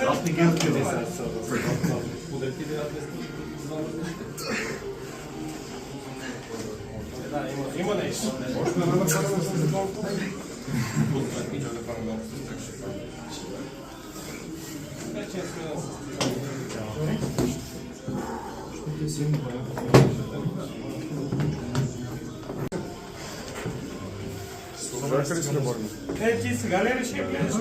Аз не ги разбирам сега. Има нещо. Ти сега ли реши да гледаш?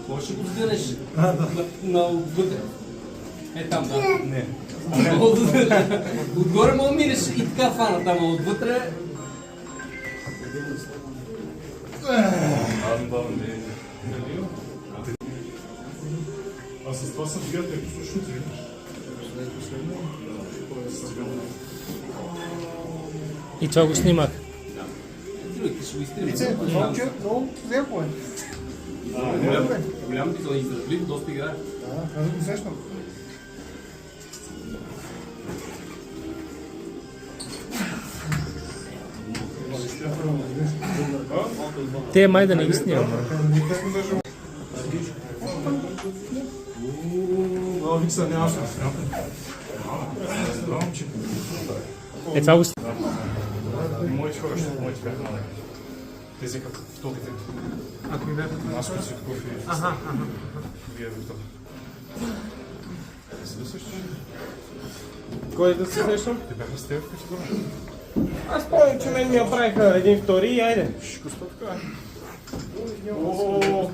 Може да го сдираш на отвътре. Е там, да. Не. Отгоре мога минеш и така фана там, а отвътре... А с това са двигатели, слушайте, виждаш? И това го снимах. Ти ще го изтрима. Много взеко е. Голям бизон изразлив, доста играе. Да, аз го усещам. Те май да не ги снимам. Викса, нямаш да Е, това го снимам. Моите хора ще моите бяха маленки. Тези като вторите. Ако ми бяха Аз като си кофи. Вие виждам. Ти си да същаш? Кой да се срещам? Те бяха с теб, като си Аз спомням, че мен ми направиха един втори и айде. Шкусто така. О,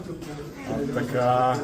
така.